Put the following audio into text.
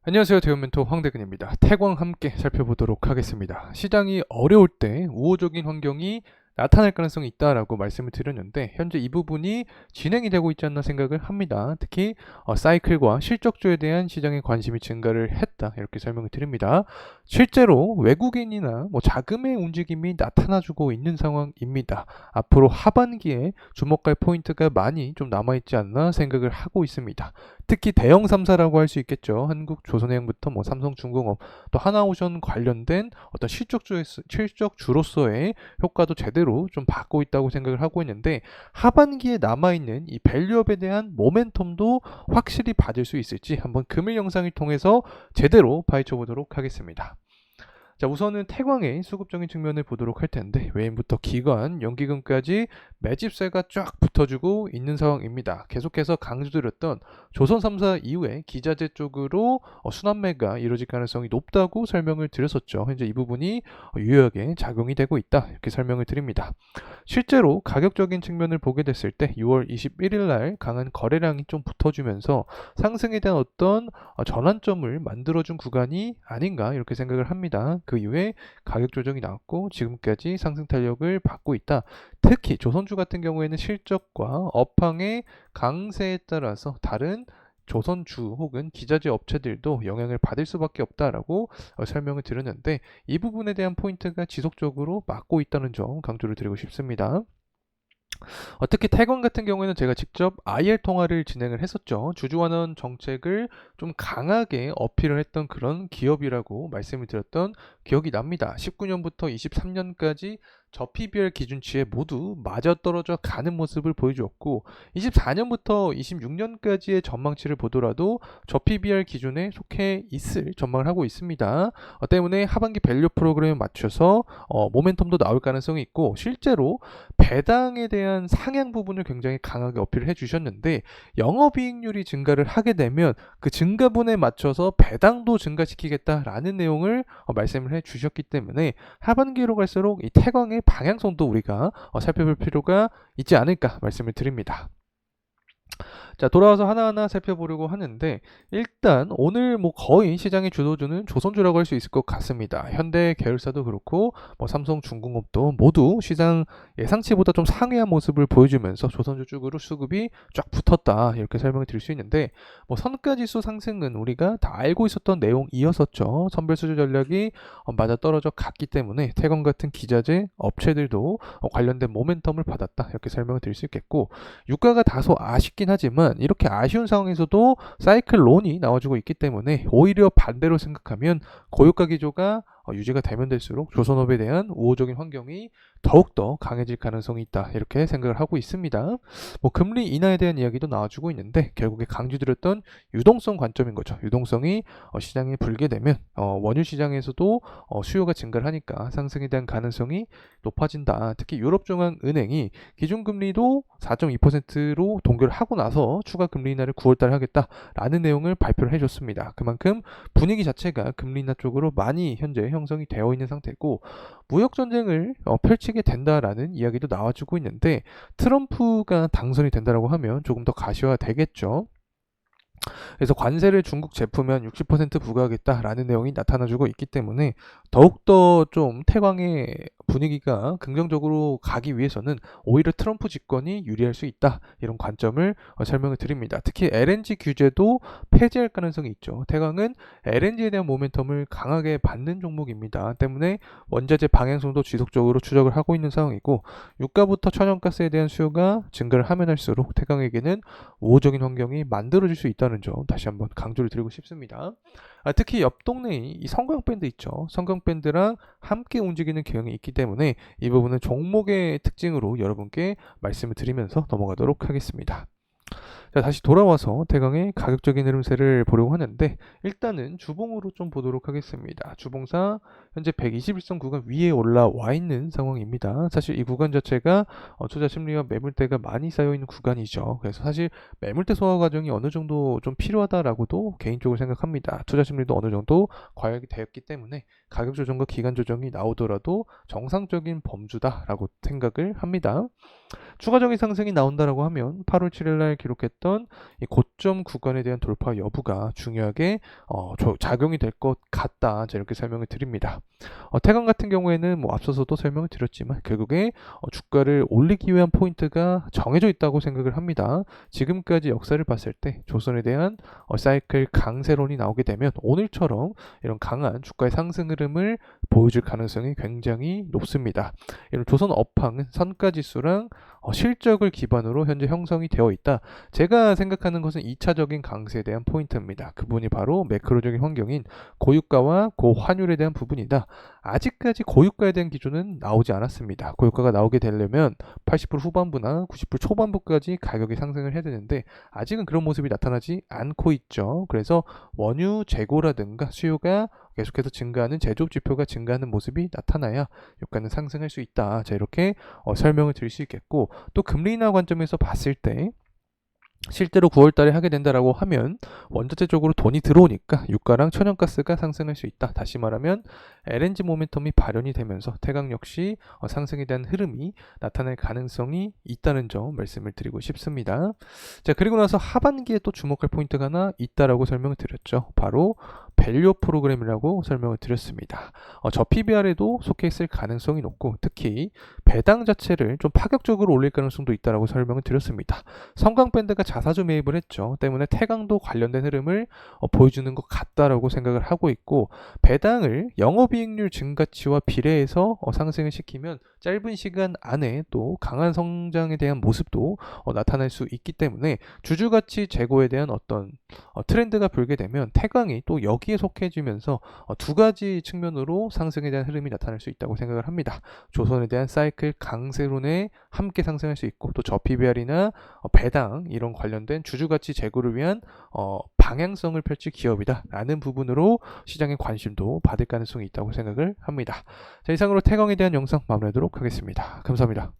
안녕하세요. 대우멘토 황대근입니다. 태광 함께 살펴보도록 하겠습니다. 시장이 어려울 때 우호적인 환경이 나타날 가능성이 있다라고 말씀을 드렸는데 현재 이 부분이 진행이 되고 있지 않나 생각을 합니다. 특히 사이클과 실적주에 대한 시장의 관심이 증가를 했다 이렇게 설명을 드립니다. 실제로 외국인이나 자금의 움직임이 나타나주고 있는 상황입니다. 앞으로 하반기에 주목할 포인트가 많이 좀 남아있지 않나 생각을 하고 있습니다. 특히 대형 3사라고 할 수 있겠죠. 한국 조선해양부터 삼성중공업 또 하나오션 관련된 어떤 실적주로서의 효과도 제대로 좀 받고 있다고 생각을 하고 있는데 하반기에 남아있는 이 밸류업에 대한 모멘텀도 확실히 받을 수 있을지 한번 금일 영상을 통해서 제대로 파헤쳐 보도록 하겠습니다. 자, 우선은 태광의 수급적인 측면을 보도록 할 텐데 외인부터 기관, 연기금까지 매집세가 쫙 붙어주고 있는 상황입니다. 계속해서 강조드렸던 조선 3사 이후에 기자재 쪽으로 순환매가 이루어질 가능성이 높다고 설명을 드렸었죠. 현재 이 부분이 유효하게 작용이 되고 있다 이렇게 설명을 드립니다. 실제로 가격적인 측면을 보게 됐을 때 6월 21일 날 강한 거래량이 좀 붙어주면서 상승에 대한 어떤 전환점을 만들어준 구간이 아닌가 이렇게 생각을 합니다. 그 이후에 가격 조정이 나왔고 지금까지 상승 탄력을 받고 있다. 특히 조선주 같은 경우에는 실적과 업황의 강세에 따라서 다른 조선주 혹은 기자재 업체들도 영향을 받을 수밖에 없다라고 설명을 드렸는데 이 부분에 대한 포인트가 지속적으로 막고 있다는 점 강조를 드리고 싶습니다. 특히 태광 같은 경우에는 제가 직접 IR 통화를 진행을 했었죠. 주주환원 정책을 좀 강하게 어필을 했던 그런 기업이라고 말씀을 드렸던 기억이 납니다. 19년부터 23년까지 저PBR 기준치에 모두 맞아떨어져 가는 모습을 보여주었고 24년부터 26년까지의 전망치를 보더라도 저PBR 기준에 속해 있을 전망을 하고 있습니다. 때문에 하반기 밸류 프로그램에 맞춰서 모멘텀도 나올 가능성이 있고 실제로 배당에 대한 상향 부분을 굉장히 강하게 어필을 해주셨는데 영업이익률이 증가를 하게 되면 그 증가분에 맞춰서 배당도 증가시키겠다라는 내용을 말씀을 해주셨기 때문에 하반기로 갈수록 이 태광의 방향성도 우리가 살펴볼 필요가 있지 않을까 말씀을 드립니다. 자, 돌아와서 하나하나 살펴보려고 하는데 일단 오늘 거의 시장의 주도주는 조선주라고 할 수 있을 것 같습니다. 현대 계열사도 그렇고 삼성중공업도 모두 시장 예상치보다 좀 상회한 모습을 보여주면서 조선주 쪽으로 수급이 쫙 붙었다 이렇게 설명을 드릴 수 있는데 선가지수 상승은 우리가 다 알고 있었던 내용이었었죠. 선별수주 전략이 맞아떨어져 갔기 때문에 태광 같은 기자재 업체들도 관련된 모멘텀을 받았다 이렇게 설명을 드릴 수 있겠고 유가가 다소 아쉽긴 하지만 이렇게 아쉬운 상황에서도 사이클 론이 나와주고 있기 때문에 오히려 반대로 생각하면 고유가 기조가 유지가 되면 될수록 조선업에 대한 우호적인 환경이 더욱더 강해질 가능성이 있다 이렇게 생각을 하고 있습니다. 금리 인하에 대한 이야기도 나와주고 있는데 결국에 강조드렸던 유동성 관점인 거죠. 유동성이 시장에 불게 되면 원유 시장에서도 수요가 증가를 하니까 상승에 대한 가능성이 높아진다. 특히 유럽중앙은행이 기준금리도 4.2%로 동결을 하고 나서 추가 금리 인하를 9월달에 하겠다라는 내용을 발표를 해줬습니다. 그만큼 분위기 자체가 금리 인하 쪽으로 많이 현재 형성이 되어 있는 상태고 무역 전쟁을 펼치게 된다라는 이야기도 나와주고 있는데 트럼프가 당선이 된다라고 하면 조금 더 가시화되겠죠. 그래서 관세를 중국 제품에 한 60% 부과하겠다라는 내용이 나타나주고 있기 때문에 더욱더 좀 태광의 분위기가 긍정적으로 가기 위해서는 오히려 트럼프 집권이 유리할 수 있다 이런 관점을 설명을 드립니다. 특히 LNG 규제도 폐지할 가능성이 있죠. 태광은 LNG에 대한 모멘텀을 강하게 받는 종목입니다. 때문에 원자재 방향성도 지속적으로 추적을 하고 있는 상황이고 유가부터 천연가스에 대한 수요가 증가를 하면 할수록 태광에게는 우호적인 환경이 만들어질 수 있다는 점 다시 한번 강조를 드리고 싶습니다. 특히 옆 동네에 이 성광밴드 있죠. 성광밴드랑 함께 움직이는 경향이 있기 때문에 이 부분은 종목의 특징으로 여러분께 말씀을 드리면서 넘어가도록 하겠습니다. 자, 다시 돌아와서 태광의 가격적인 흐름세를 보려고 하는데 일단은 주봉으로 좀 보도록 하겠습니다. 주봉사 현재 121선 구간 위에 올라와 있는 상황입니다. 사실 이 구간 자체가 투자 심리와 매물대가 많이 쌓여 있는 구간이죠. 그래서 사실 매물대 소화 과정이 어느 정도 좀 필요하다라고도 개인적으로 생각합니다. 투자 심리도 어느 정도 과열이 되었기 때문에 가격 조정과 기간 조정이 나오더라도 정상적인 범주다라고 생각을 합니다. 추가적인 상승이 나온다라고 하면 8월 7일 날 기록했던 했던 이 고점 구간에 대한 돌파 여부가 중요하게 작용이 될 것 같다. 자, 이렇게 설명을 드립니다. 태강 같은 경우에는 뭐 앞서서도 설명을 드렸지만 결국에 주가를 올리기 위한 포인트가 정해져 있다고 생각을 합니다. 지금까지 역사를 봤을 때 조선에 대한 사이클 강세론이 나오게 되면 오늘처럼 이런 강한 주가의 상승 흐름을 보여줄 가능성이 굉장히 높습니다. 이런 조선 업황은 선가지수랑 실적을 기반으로 현재 형성이 되어 있다. 제가 생각하는 것은 2차적인 강세에 대한 포인트입니다. 그 부분이 바로 매크로적인 환경인 고유가와 고환율에 대한 부분이다. 아직까지 고유가에 대한 기준은 나오지 않았습니다. 고유가가 나오게 되려면 80% 후반부나 90% 초반부까지 가격이 상승을 해야 되는데 아직은 그런 모습이 나타나지 않고 있죠. 그래서 원유 재고라든가 수요가 계속해서 증가하는 제조업 지표가 증가하는 모습이 나타나야 유가는 상승할 수 있다. 자, 이렇게 설명을 드릴 수 있겠고, 또 금리 인하 관점에서 봤을 때 실제로 9월 달에 하게 된다라고 하면 원자재 쪽으로 돈이 들어오니까 유가랑 천연가스가 상승할 수 있다. 다시 말하면 LNG 모멘텀이 발현이 되면서 태강 역시 상승에 대한 흐름이 나타날 가능성이 있다는 점 말씀을 드리고 싶습니다. 자, 그리고 나서 하반기에 또 주목할 포인트가 하나 있다라고 설명을 드렸죠. 바로 밸류 프로그램이라고 설명을 드렸습니다. 저 PBR에도 속해 있을 가능성이 높고 특히 배당 자체를 좀 파격적으로 올릴 가능성도 있다라고 설명을 드렸습니다. 성강밴드가 자사주 매입을 했죠. 때문에 태강도 관련된 흐름을 보여주는 것 같다라고 생각을 하고 있고, 배당을 영업이익률 증가치와 비례해서 상승을 시키면 짧은 시간 안에 또 강한 성장에 대한 모습도 나타날 수 있기 때문에 주주가치 재고에 대한 어떤 트렌드가 불게 되면 태강이 또 여기에 속해지면서 두 가지 측면으로 상승에 대한 흐름이 나타날 수 있다고 생각을 합니다. 조선에 대한 사이클 강세론에 함께 상승할 수 있고, 또 저PBR이나 배당 이런 관련된 주주가치 재고를 위한 방향성을 펼칠 기업이다 라는 부분으로 시장의 관심도 받을 가능성이 있다고 생각을 합니다. 자, 이상으로 태광에 대한 영상 마무리하도록 하겠습니다. 감사합니다.